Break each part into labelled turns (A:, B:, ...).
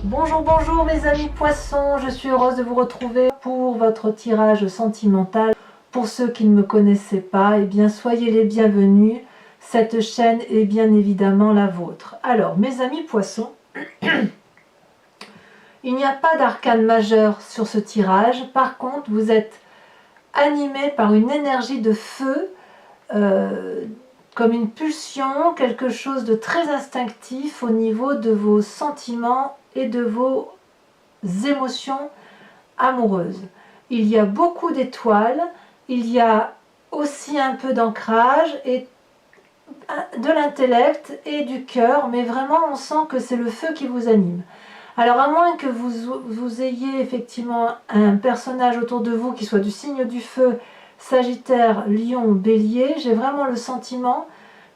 A: Bonjour, bonjour mes amis poissons, je suis heureuse de vous retrouver pour votre tirage sentimental. Pour ceux qui ne me connaissaient pas, eh bien soyez les bienvenus, cette chaîne est bien évidemment la vôtre. Alors mes amis poissons, il n'y a pas d'arcane majeur sur ce tirage, par contre vous êtes animés par une énergie de feu, comme une pulsion, quelque chose de très instinctif au niveau de vos sentiments et de vos émotions amoureuses. Il y a beaucoup d'étoiles, il y a aussi un peu d'ancrage et de l'intellect et du cœur, mais vraiment on sent que c'est le feu qui vous anime. Alors à moins que vous ayez effectivement un personnage autour de vous qui soit du signe du feu, Sagittaire, Lion, Bélier, j'ai vraiment le sentiment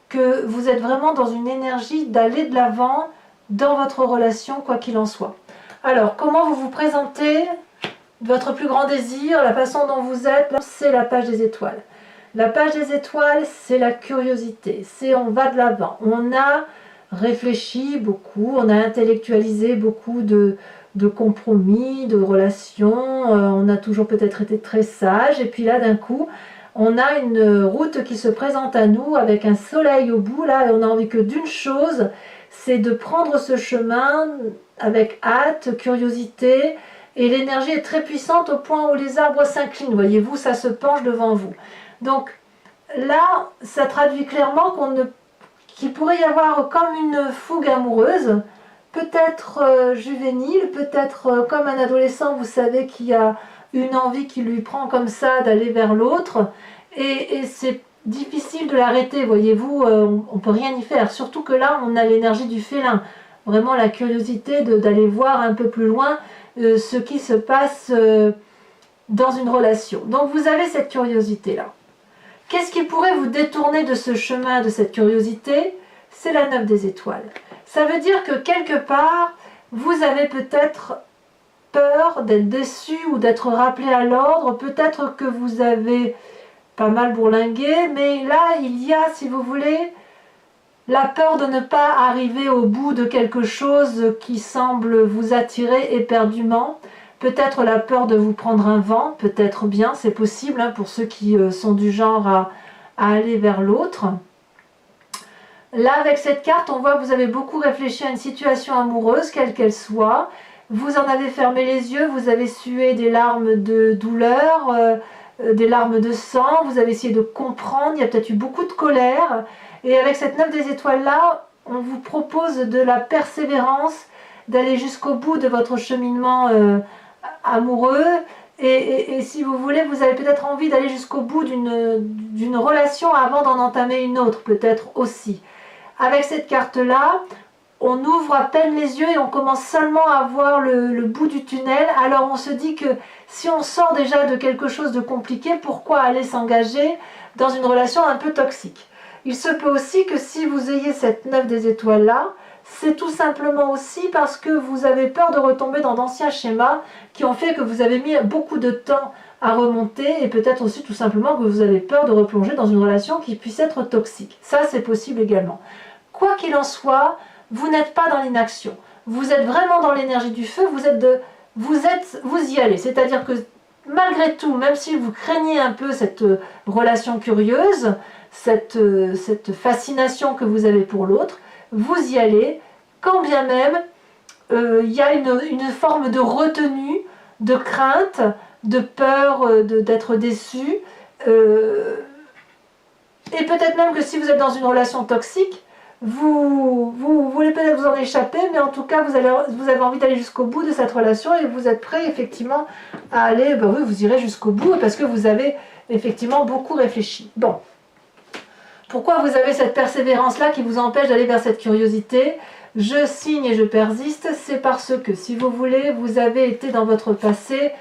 A: que vous êtes vraiment dans une énergie d'aller de l'avant dans votre relation, quoi qu'il en soit. Alors, comment vous vous présentez? Votre plus grand désir, la façon dont vous êtes, c'est la page des étoiles. La page des étoiles, c'est la curiosité, c'est on va de l'avant. On a réfléchi beaucoup, on a intellectualisé beaucoup de compromis, de relations, on a toujours peut-être été très sage, et puis là d'un coup, on a une route qui se présente à nous avec un soleil au bout, là, et on a envie que d'une chose, c'est de prendre ce chemin avec hâte, curiosité, et l'énergie est très puissante au point où les arbres s'inclinent, voyez-vous, ça se penche devant vous. Donc là, ça traduit clairement qu'il pourrait y avoir comme une fougue amoureuse, peut-être juvénile, peut-être comme un adolescent, vous savez, qui a une envie qui lui prend comme ça d'aller vers l'autre, et c'est difficile de l'arrêter, voyez-vous, on ne peut rien y faire, surtout que là, on a l'énergie du félin, vraiment la curiosité d'aller voir un peu plus loin ce qui se passe dans une relation. Donc vous avez cette curiosité-là. Qu'est-ce qui pourrait vous détourner de ce chemin, de cette curiosité? C'est la 9 des étoiles. Ça veut dire que quelque part, vous avez peut-être peur d'être déçu ou d'être rappelé à l'ordre. Peut-être que vous avez pas mal bourlingué, mais là, il y a, si vous voulez, la peur de ne pas arriver au bout de quelque chose qui semble vous attirer éperdument. Peut-être la peur de vous prendre un vent, peut-être bien, c'est possible hein, pour ceux qui sont du genre à aller vers l'autre. Là, avec cette carte, on voit que vous avez beaucoup réfléchi à une situation amoureuse, quelle qu'elle soit. Vous en avez fermé les yeux, vous avez sué des larmes de douleur, des larmes de sang, vous avez essayé de comprendre, il y a peut-être eu beaucoup de colère. Et avec cette 9 des étoiles là, on vous propose de la persévérance, d'aller jusqu'au bout de votre cheminement amoureux. Et si vous voulez, vous avez peut-être envie d'aller jusqu'au bout d'une relation avant d'en entamer une autre, peut-être aussi. Avec cette carte-là, on ouvre à peine les yeux et on commence seulement à voir le bout du tunnel. Alors on se dit que si on sort déjà de quelque chose de compliqué, pourquoi aller s'engager dans une relation un peu toxique? Il se peut aussi que si vous ayez cette 9 des étoiles là, c'est tout simplement aussi parce que vous avez peur de retomber dans d'anciens schémas qui ont fait que vous avez mis beaucoup de temps à remonter, et peut-être aussi tout simplement que vous avez peur de replonger dans une relation qui puisse être toxique. Ça, c'est possible également. Quoi qu'il en soit, vous n'êtes pas dans l'inaction. Vous êtes vraiment dans l'énergie du feu, vous y allez. C'est-à-dire que malgré tout, même si vous craignez un peu cette relation curieuse, cette fascination que vous avez pour l'autre, vous y allez, quand bien même il y a une forme de retenue, de crainte, de peur d'être déçu, et peut-être même que si vous êtes dans une relation toxique, vous voulez peut-être vous en échapper, mais en tout cas vous avez envie d'aller jusqu'au bout de cette relation et vous êtes prêt effectivement à aller, ben oui, vous irez jusqu'au bout parce que vous avez effectivement beaucoup réfléchi. Bon. Pourquoi vous avez cette persévérance-là qui vous empêche d'aller vers cette curiosité? Je signe et je persiste, c'est parce que, si vous voulez, vous avez été dans votre passé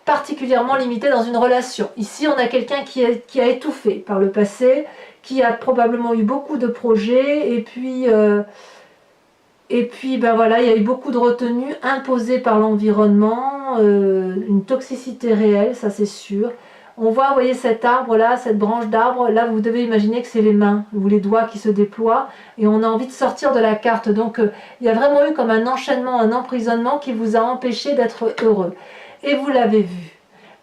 A: particulièrement limité dans une relation. Ici, on a quelqu'un qui a étouffé par le passé, qui a probablement eu beaucoup de projets, et puis ben voilà, il y a eu beaucoup de retenues imposées par l'environnement, une toxicité réelle, ça c'est sûr. On voit, vous voyez cet arbre là, cette branche d'arbre, là vous devez imaginer que c'est les mains ou les doigts qui se déploient et on a envie de sortir de la carte. Donc il y a vraiment eu comme un enchaînement, un emprisonnement qui vous a empêché d'être heureux. Et vous l'avez vu.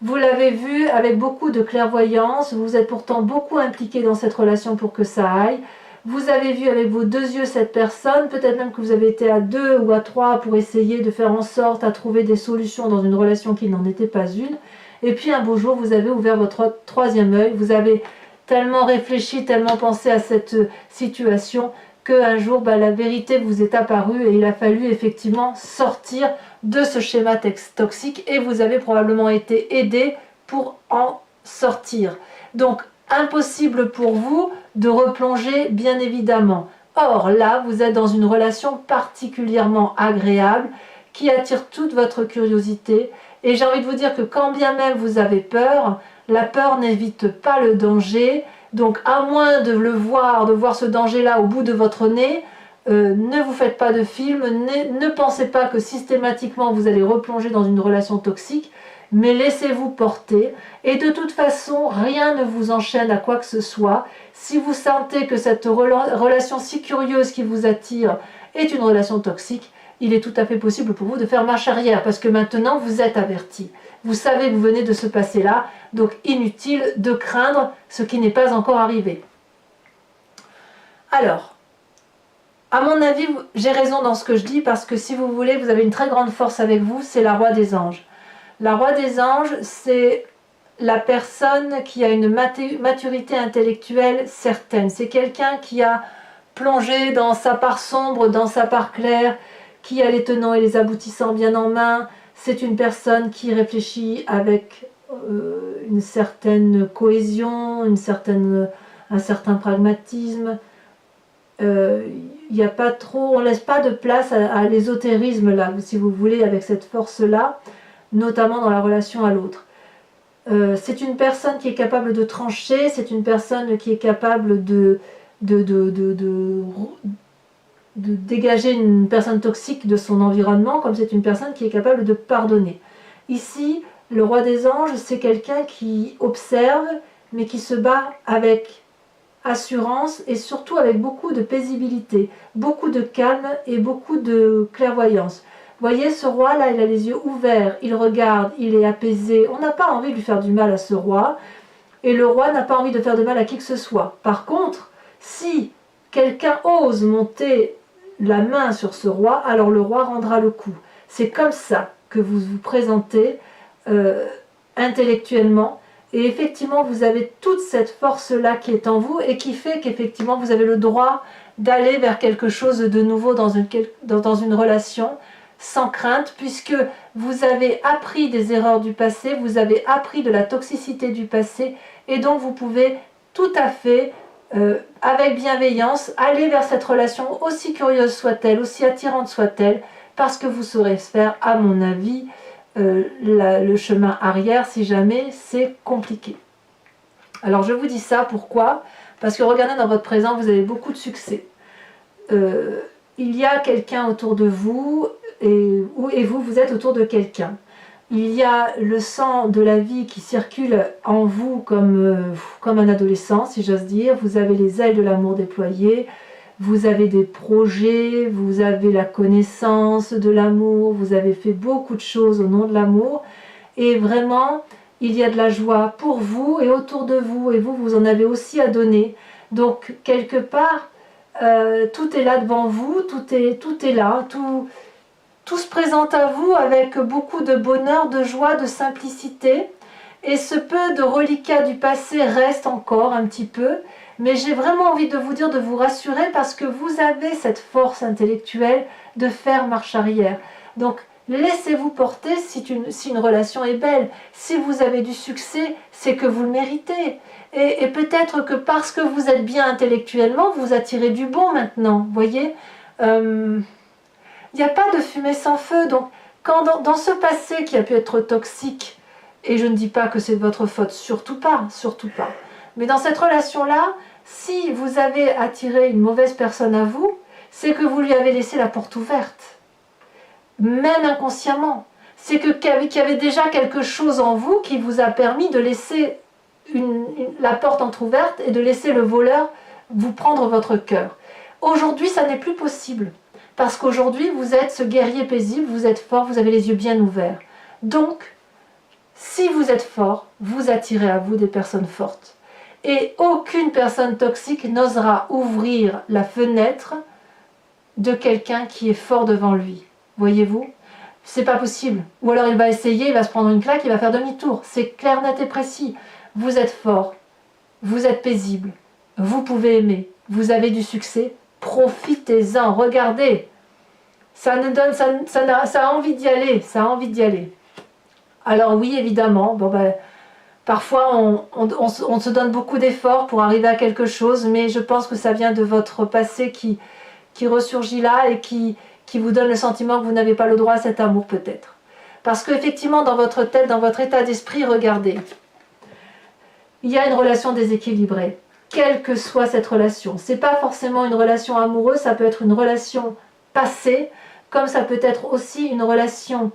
A: Vous l'avez vu avec beaucoup de clairvoyance, vous êtes pourtant beaucoup impliqué dans cette relation pour que ça aille. Vous avez vu avec vos deux yeux cette personne, peut-être même que vous avez été à 2 ou à 3 pour essayer de faire en sorte à trouver des solutions dans une relation qui n'en était pas une. Et puis un beau jour, vous avez ouvert votre troisième œil, vous avez tellement réfléchi, tellement pensé à cette situation, qu'un jour, la vérité vous est apparue et il a fallu effectivement sortir de ce schéma toxique et vous avez probablement été aidé pour en sortir. Donc, impossible pour vous de replonger, bien évidemment. Or, là, vous êtes dans une relation particulièrement agréable qui attire toute votre curiosité. Et j'ai envie de vous dire que quand bien même vous avez peur, la peur n'évite pas le danger. Donc à moins de le voir, de voir ce danger-là au bout de votre nez, ne vous faites pas de film, ne pensez pas que systématiquement vous allez replonger dans une relation toxique, mais laissez-vous porter. Et de toute façon, rien ne vous enchaîne à quoi que ce soit. Si vous sentez que cette relation si curieuse qui vous attire est une relation toxique, il est tout à fait possible pour vous de faire marche arrière, parce que maintenant vous êtes averti. Vous savez que vous venez de se passer là, donc inutile de craindre ce qui n'est pas encore arrivé. Alors, à mon avis, j'ai raison dans ce que je dis, parce que si vous voulez, vous avez une très grande force avec vous, c'est la roi des anges. La roi des anges, c'est la personne qui a une maturité intellectuelle certaine. C'est quelqu'un qui a plongé dans sa part sombre, dans sa part claire, qui a les tenants et les aboutissants bien en main. C'est une personne qui réfléchit avec une certaine cohésion, un certain pragmatisme. Y a pas trop, on ne laisse pas de place à l'ésotérisme là, si vous voulez, avec cette force-là, notamment dans la relation à l'autre. C'est une personne qui est capable de trancher, c'est une personne qui est capable de dégager une personne toxique de son environnement, comme c'est une personne qui est capable de pardonner. Ici, le roi des anges, c'est quelqu'un qui observe, mais qui se bat avec assurance et surtout avec beaucoup de paisibilité, beaucoup de calme et beaucoup de clairvoyance. Voyez, ce roi-là, il a les yeux ouverts, il regarde, il est apaisé. On n'a pas envie de lui faire du mal à ce roi, et le roi n'a pas envie de faire de mal à qui que ce soit. Par contre, si quelqu'un ose monter la main sur ce roi, alors le roi rendra le coup. C'est comme ça que vous vous présentez intellectuellement, et effectivement vous avez toute cette force-là qui est en vous et qui fait qu'effectivement vous avez le droit d'aller vers quelque chose de nouveau dans une relation sans crainte, puisque vous avez appris des erreurs du passé, vous avez appris de la toxicité du passé, et donc vous pouvez tout à fait avec bienveillance, aller vers cette relation, aussi curieuse soit-elle, aussi attirante soit-elle, parce que vous saurez faire, à mon avis, le chemin arrière si jamais c'est compliqué. Alors je vous dis ça, pourquoi? Parce que regardez, dans votre présent, vous avez beaucoup de succès. Il y a quelqu'un autour de vous, et vous êtes autour de quelqu'un. Il y a le sang de la vie qui circule en vous comme un adolescent, si j'ose dire. Vous avez les ailes de l'amour déployées, vous avez des projets, vous avez la connaissance de l'amour, vous avez fait beaucoup de choses au nom de l'amour. Et vraiment, il y a de la joie pour vous et autour de vous, et vous en avez aussi à donner. Donc, quelque part, tout est là devant vous, tout est là, tout se présente à vous avec beaucoup de bonheur, de joie, de simplicité. Et ce peu de reliquats du passé reste encore un petit peu. Mais j'ai vraiment envie de vous dire, de vous rassurer, parce que vous avez cette force intellectuelle de faire marche arrière. Donc, laissez-vous porter si une relation est belle. Si vous avez du succès, c'est que vous le méritez. Et peut-être que parce que vous êtes bien intellectuellement, vous attirez du bon maintenant. Vous voyez, il n'y a pas de fumée sans feu. Donc, quand dans ce passé qui a pu être toxique, et je ne dis pas que c'est de votre faute, surtout pas, surtout pas. Mais dans cette relation-là, si vous avez attiré une mauvaise personne à vous, c'est que vous lui avez laissé la porte ouverte. Même inconsciemment. C'est qu'il y avait déjà quelque chose en vous qui vous a permis de laisser la porte entrouverte et de laisser le voleur vous prendre votre cœur. Aujourd'hui, ça n'est plus possible. Parce qu'aujourd'hui, vous êtes ce guerrier paisible, vous êtes fort, vous avez les yeux bien ouverts. Donc, si vous êtes fort, vous attirez à vous des personnes fortes. Et aucune personne toxique n'osera ouvrir la fenêtre de quelqu'un qui est fort devant lui. Voyez-vous? C'est pas possible. Ou alors il va essayer, il va se prendre une claque, il va faire demi-tour. C'est clair, net et précis. Vous êtes fort, vous êtes paisible, vous pouvez aimer, vous avez du succès, profitez-en, regardez. Ça a envie d'y aller, ça a envie d'y aller. Alors oui, évidemment, parfois on se donne beaucoup d'efforts pour arriver à quelque chose, mais je pense que ça vient de votre passé qui ressurgit là et qui vous donne le sentiment que vous n'avez pas le droit à cet amour peut-être. Parce qu'effectivement, dans votre tête, dans votre état d'esprit, regardez, il y a une relation déséquilibrée, quelle que soit cette relation. Ce n'est pas forcément une relation amoureuse, ça peut être une relation passée, comme ça peut être aussi une relation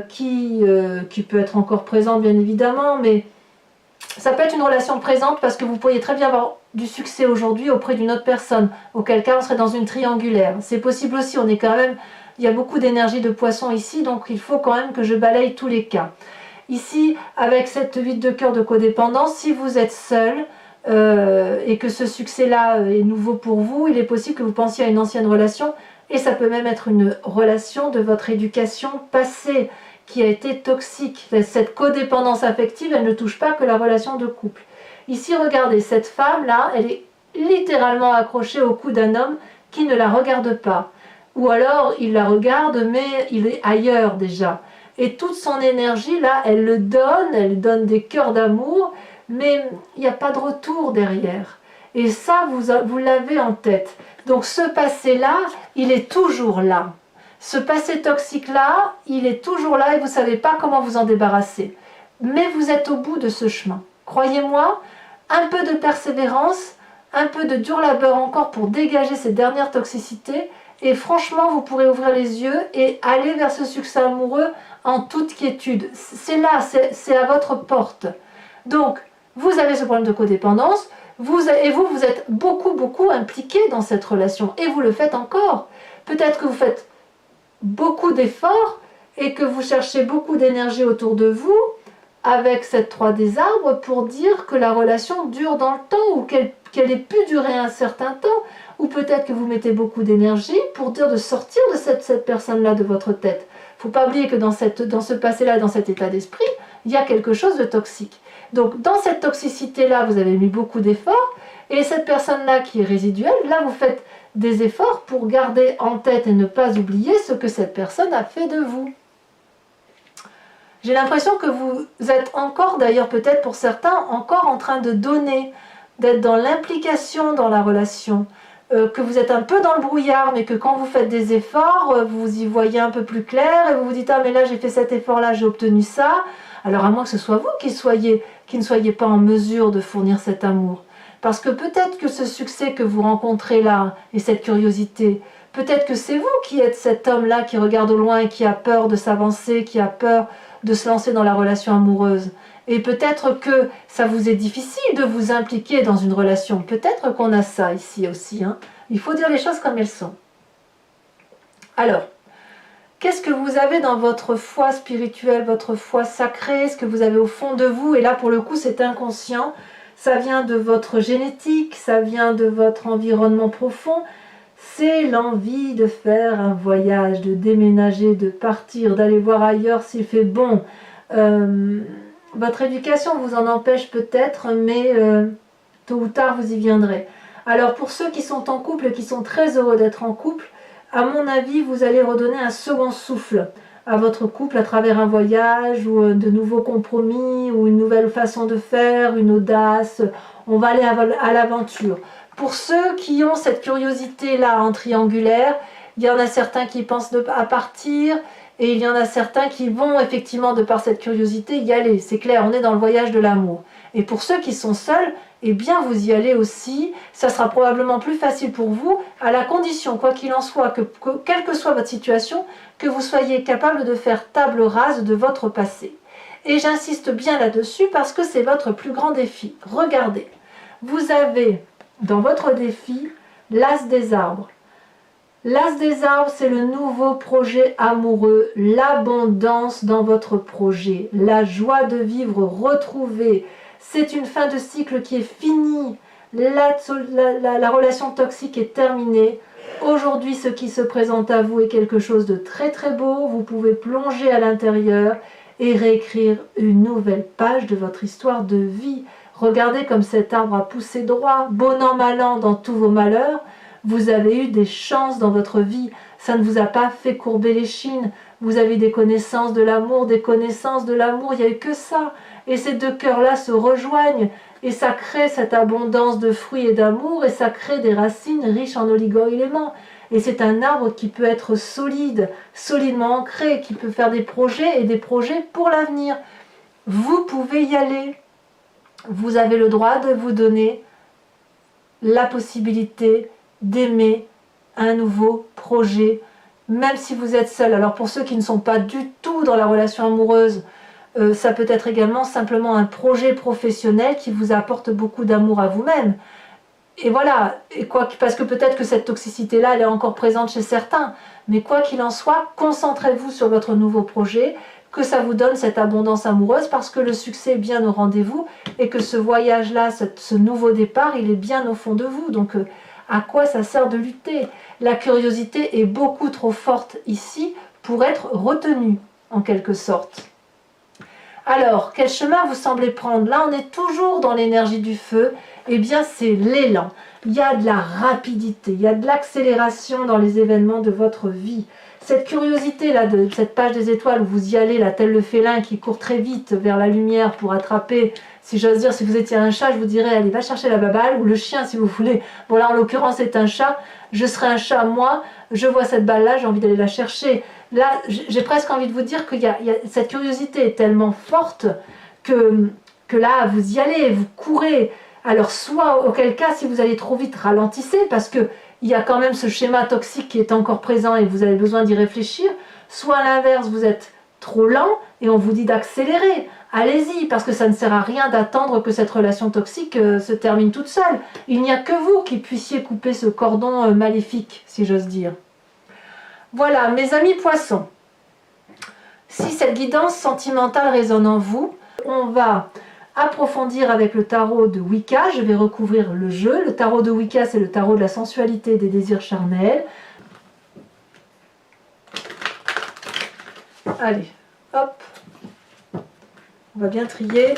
A: qui peut être encore présente bien évidemment, mais ça peut être une relation présente parce que vous pourriez très bien avoir du succès aujourd'hui auprès d'une autre personne, auquel cas on serait dans une triangulaire. C'est possible aussi, on est quand même, il y a beaucoup d'énergie de poisson ici, donc il faut quand même que je balaye tous les cas. Ici, avec cette 8 de cœur de codépendance, si vous êtes seul et que ce succès-là est nouveau pour vous, il est possible que vous pensiez à une ancienne relation et ça peut même être une relation de votre éducation passée qui a été toxique. Cette codépendance affective, elle ne touche pas que la relation de couple. Ici, regardez, cette femme-là, elle est littéralement accrochée au cou d'un homme qui ne la regarde pas. Ou alors, il la regarde, mais il est ailleurs déjà. Et toute son énergie, là, elle donne des cœurs d'amour, mais il n'y a pas de retour derrière. Et ça, vous l'avez en tête. Donc ce passé-là, il est toujours là. Ce passé toxique-là, il est toujours là et vous ne savez pas comment vous en débarrasser. Mais vous êtes au bout de ce chemin. Croyez-moi, un peu de persévérance, un peu de dur labeur encore pour dégager ces dernières toxicités et franchement, vous pourrez ouvrir les yeux et aller vers ce succès amoureux en toute quiétude. C'est là, c'est à votre porte. Donc, vous avez ce problème de codépendance, vous êtes beaucoup impliqué dans cette relation et vous le faites encore. Peut-être que vous faites beaucoup d'efforts et que vous cherchez beaucoup d'énergie autour de vous avec cette 3 des arbres pour dire que la relation dure dans le temps ou qu'elle ait pu durer un certain temps, ou peut-être que vous mettez beaucoup d'énergie pour dire de sortir de cette personne-là de votre tête. Il ne faut pas oublier que dans ce passé-là, dans cet état d'esprit, il y a quelque chose de toxique. Donc dans cette toxicité-là, vous avez mis beaucoup d'efforts, et cette personne-là qui est résiduelle, là vous faites des efforts pour garder en tête et ne pas oublier ce que cette personne a fait de vous. J'ai l'impression que vous êtes encore, d'ailleurs peut-être pour certains, encore en train de donner, d'être dans l'implication dans la relation, que vous êtes un peu dans le brouillard, mais que quand vous faites des efforts, vous y voyez un peu plus clair, et vous vous dites « Ah mais là j'ai fait cet effort-là, j'ai obtenu ça », alors à moins que ce soit vous qui ne soyez pas en mesure de fournir cet amour. Parce que peut-être que ce succès que vous rencontrez là, et cette curiosité, peut-être que c'est vous qui êtes cet homme-là qui regarde au loin et qui a peur de s'avancer, qui a peur de se lancer dans la relation amoureuse. Et peut-être que ça vous est difficile de vous impliquer dans une relation. Peut-être qu'on a ça ici aussi. Il faut dire les choses comme elles sont. Alors, qu'est-ce que vous avez dans votre foi spirituelle, votre foi sacrée, ce que vous avez au fond de vous? Et là, pour le coup, c'est inconscient. Ça vient de votre génétique, ça vient de votre environnement profond. C'est l'envie de faire un voyage, de déménager, de partir, d'aller voir ailleurs s'il fait bon. Votre éducation vous en empêche peut-être, mais tôt ou tard vous y viendrez. Alors pour ceux qui sont en couple et qui sont très heureux d'être en couple, à mon avis, vous allez redonner un second souffle à votre couple à travers un voyage ou de nouveaux compromis ou une nouvelle façon de faire, une audace. On va aller à l'aventure. Pour ceux qui ont cette curiosité-là en triangulaire, il y en a certains qui pensent à partir et il y en a certains qui vont effectivement, de par cette curiosité, y aller. C'est clair, on est dans le voyage de l'amour. Et pour ceux qui sont seuls, eh bien vous y allez aussi. Ça sera probablement plus facile pour vous, à la condition, quoi qu'il en soit, que quelle que soit votre situation, que vous soyez capable de faire table rase de votre passé. Et j'insiste bien là-dessus parce que c'est votre plus grand défi. Regardez, vous avez dans votre défi l'as des arbres. L'as des arbres, c'est le nouveau projet amoureux, l'abondance dans votre projet, la joie de vivre retrouvée. C'est une fin de cycle qui est finie. La relation toxique est terminée. Aujourd'hui, ce qui se présente à vous est quelque chose de très très beau. Vous pouvez plonger à l'intérieur et réécrire une nouvelle page de votre histoire de vie. Regardez comme cet arbre a poussé droit, bon an, mal an, dans tous vos malheurs. Vous avez eu des chances dans votre vie, ça ne vous a pas fait courber les chines, vous avez des connaissances de l'amour, il n'y a eu que ça. Et ces deux cœurs-là se rejoignent, et ça crée cette abondance de fruits et d'amour, et ça crée des racines riches en oligo-éléments. Et c'est un arbre qui peut être solide, solidement ancré, qui peut faire des projets, et des projets pour l'avenir. Vous pouvez y aller. Vous avez le droit de vous donner la possibilité d'aimer un nouveau projet, même si vous êtes seul. Alors pour ceux qui ne sont pas du tout dans la relation amoureuse, ça peut être également simplement un projet professionnel qui vous apporte beaucoup d'amour à vous-même. Et voilà, parce que peut-être que cette toxicité-là, elle est encore présente chez certains, mais quoi qu'il en soit, concentrez-vous sur votre nouveau projet, que ça vous donne cette abondance amoureuse, parce que le succès est bien au rendez-vous, et que ce voyage-là, ce nouveau départ, il est bien au fond de vous. Donc à quoi ça sert de lutter? La curiosité est beaucoup trop forte ici pour être retenue, en quelque sorte. Alors, quel chemin vous semblez prendre? Là, on est toujours dans l'énergie du feu. Eh bien, c'est l'élan. Il y a de la rapidité, il y a de l'accélération dans les événements de votre vie. Cette curiosité-là, de cette page des étoiles où vous y allez, là, tel le félin qui court très vite vers la lumière pour attraper, si j'ose dire, si vous étiez un chat, je vous dirais, allez, va chercher la baballe, ou le chien, si vous voulez. Bon, là, en l'occurrence, c'est un chat. Je serais un chat, moi, je vois cette balle-là, j'ai envie d'aller la chercher. Là, j'ai presque envie de vous dire que cette curiosité est tellement forte que là, vous y allez, vous courez. Alors, soit, auquel cas, si vous allez trop vite, ralentissez, parce que il y a quand même ce schéma toxique qui est encore présent et vous avez besoin d'y réfléchir. Soit à l'inverse, vous êtes trop lent et on vous dit d'accélérer. Allez-y, parce que ça ne sert à rien d'attendre que cette relation toxique se termine toute seule. Il n'y a que vous qui puissiez couper ce cordon maléfique, si j'ose dire. Voilà, mes amis poissons. Si cette guidance sentimentale résonne en vous, on va approfondir avec le tarot de Wicca. Je vais recouvrir le jeu. Le tarot de Wicca, c'est le tarot de la sensualité et des désirs charnels. Allez, hop. On va bien trier.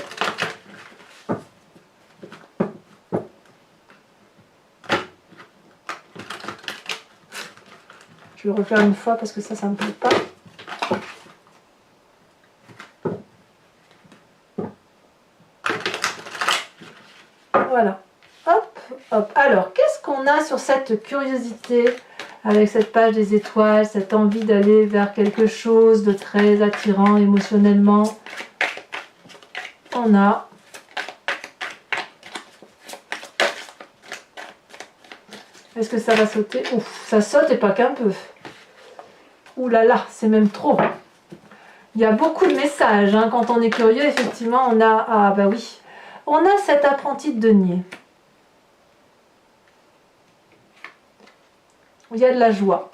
A: Je vais le refaire une fois parce que ça ne me plaît pas. Voilà. Hop, hop. Alors, qu'est-ce qu'on a sur cette curiosité avec cette page des étoiles, cette envie d'aller vers quelque chose de très attirant émotionnellement? On a est-ce que ça va sauter? Ouf, ça saute et pas qu'un peu. Ouh là là, c'est même trop. Il y a beaucoup de messages. Hein. Quand on est curieux, effectivement, on a... Ah bah oui. On a cet apprenti de denier. Il y a de la joie.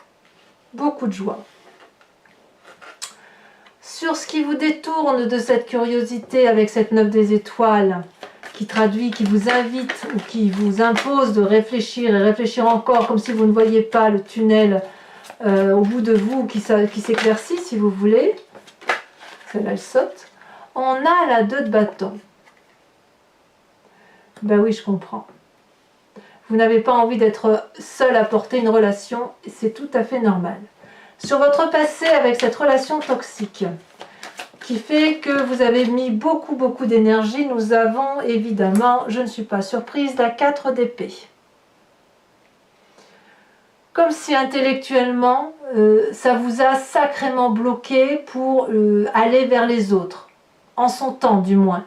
A: Beaucoup de joie. Sur ce qui vous détourne de cette curiosité avec cette 9 des étoiles, qui traduit, qui vous invite ou qui vous impose de réfléchir et réfléchir encore comme si vous ne voyiez pas le tunnel au bout de vous qui s'éclaircit si vous voulez. Celle-là elle saute. On a la 2 de bâton. Ben oui, je comprends. Vous n'avez pas envie d'être seul à porter une relation, c'est tout à fait normal. Sur votre passé avec cette relation toxique, qui fait que vous avez mis beaucoup d'énergie, nous avons évidemment, je ne suis pas surprise, la 4 d'épée. Comme si intellectuellement, ça vous a sacrément bloqué pour aller vers les autres, en son temps du moins.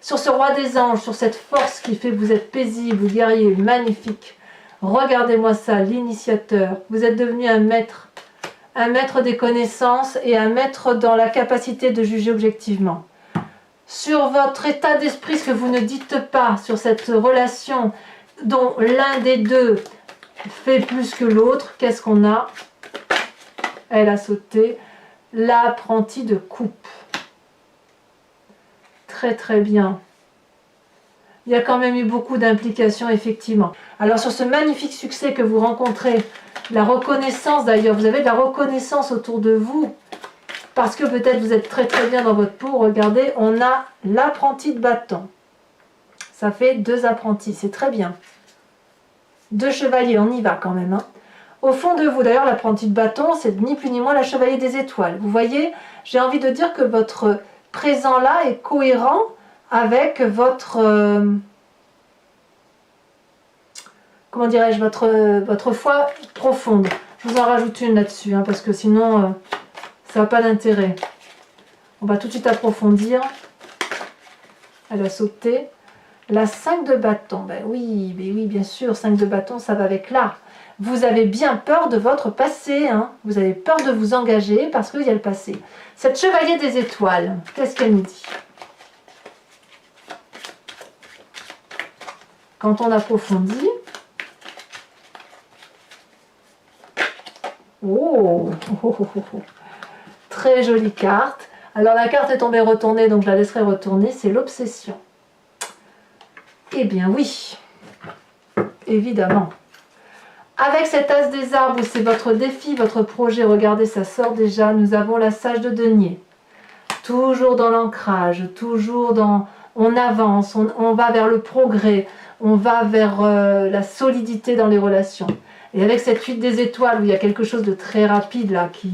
A: Sur ce roi des anges, sur cette force qui fait que vous êtes paisible, guerrier, magnifique. Regardez-moi ça, l'initiateur. Vous êtes devenu un maître des connaissances et un maître dans la capacité de juger objectivement. sur votre état d'esprit, ce que vous ne dites pas sur cette relation dont l'un des deux fait plus que l'autre. Qu'est-ce qu'on a? Elle a sauté. L'apprenti de coupe. Très très bien. Il y a quand même eu beaucoup d'implications, effectivement. Alors sur ce magnifique succès que vous rencontrez, la reconnaissance d'ailleurs, vous avez de la reconnaissance autour de vous, parce que peut-être vous êtes très très bien dans votre peau. Regardez, on a l'apprenti de bâton. Ça fait 2 apprentis, c'est très bien. 2 chevaliers, on y va quand même. Hein. Au fond de vous, d'ailleurs, l'apprenti de bâton, c'est ni plus ni moins la chevalier des étoiles. Vous voyez, j'ai envie de dire que votre présent là est cohérent avec votre, comment dirais-je, votre foi profonde. Je vous en rajoute une là-dessus, hein, parce que sinon, ça n'a pas d'intérêt. On va tout de suite approfondir. Elle a sauté. La 5 de bâton, ben oui, bien sûr, 5 de bâton, ça va avec l'art. Vous avez bien peur de votre passé, hein. Vous avez peur de vous engager parce qu'il y a le passé. Cette chevalier des étoiles, qu'est-ce qu'elle nous dit? Quand on approfondit, oh, très jolie carte. Alors la carte est tombée retournée, donc je la laisserai retourner, c'est l'obsession. Eh bien oui, évidemment. Avec cet as des arbres, c'est votre défi, votre projet, regardez, ça sort déjà, nous avons la sage de denier. Toujours dans l'ancrage, toujours dans... On avance, on va vers le progrès, on va vers la solidité dans les relations. Et avec cette 8 des étoiles, où il y a quelque chose de très rapide là, qui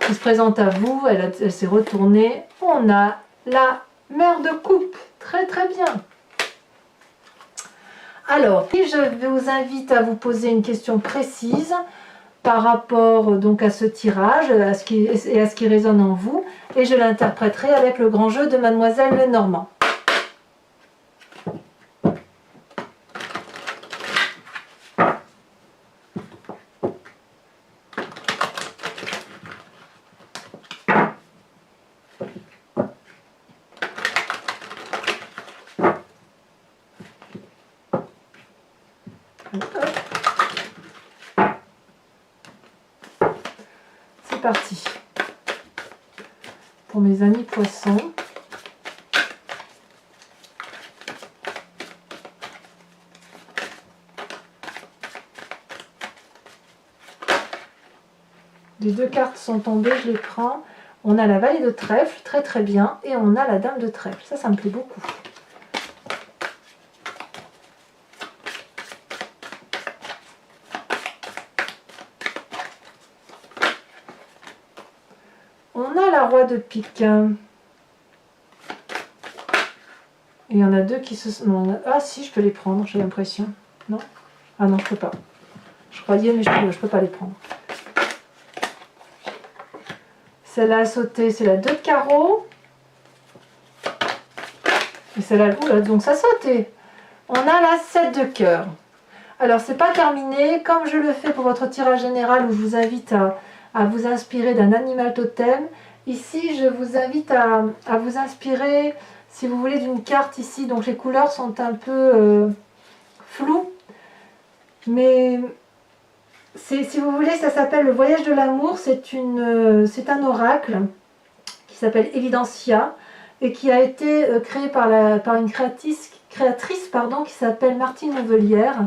A: se présente à vous, elle s'est retournée, on a la mère de coupe, très très bien. Alors, je vous invite à vous poser une question précise par rapport donc à ce tirage et à ce qui résonne en vous, et je l'interpréterai avec le grand jeu de Mademoiselle Lenormand. C'est parti pour mes amis poissons. Les 2 cartes sont tombées, je les prends. On a la vallée de trèfle, très très bien, et on a la dame de trèfle. Ça me plaît beaucoup. On a la roi de pique. Et il y en a 2 qui se... Non, ah si, je peux les prendre, j'ai l'impression. Non? Ah non, je peux pas. Je croyais, mais je peux pas les prendre. Celle-là a sauté, c'est la 2 de carreau. Et celle-là, donc ça a sauté. On a la 7 de cœur. Alors, c'est pas terminé. Comme je le fais pour votre tirage général, où je vous invite à vous inspirer d'un animal totem, ici, je vous invite à vous inspirer, si vous voulez, d'une carte ici. Donc, les couleurs sont un peu floues. Mais... si vous voulez, ça s'appelle le voyage de l'amour, c'est un oracle qui s'appelle Evidencia et qui a été créé par une créatrice qui s'appelle Martine Levellière.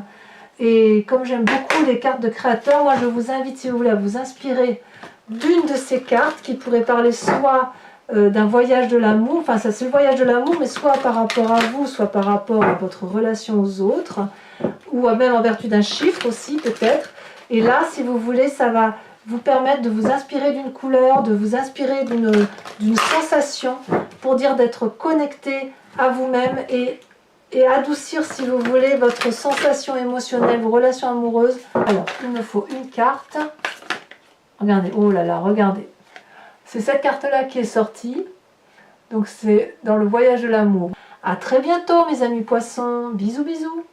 A: Et comme j'aime beaucoup les cartes de créateurs, moi je vous invite, si vous voulez, à vous inspirer d'une de ces cartes qui pourrait parler soit d'un voyage de l'amour, enfin ça c'est le voyage de l'amour, mais soit par rapport à vous, soit par rapport à votre relation aux autres, ou même en vertu d'un chiffre aussi peut-être. Et là, si vous voulez, ça va vous permettre de vous inspirer d'une couleur, de vous inspirer d'une sensation, pour dire d'être connecté à vous-même et adoucir, si vous voulez, votre sensation émotionnelle, vos relations amoureuses. Alors, il me faut une carte. Regardez, oh là là, regardez. C'est cette carte-là qui est sortie. Donc, c'est dans le voyage de l'amour. À très bientôt, mes amis poissons. Bisous, bisous.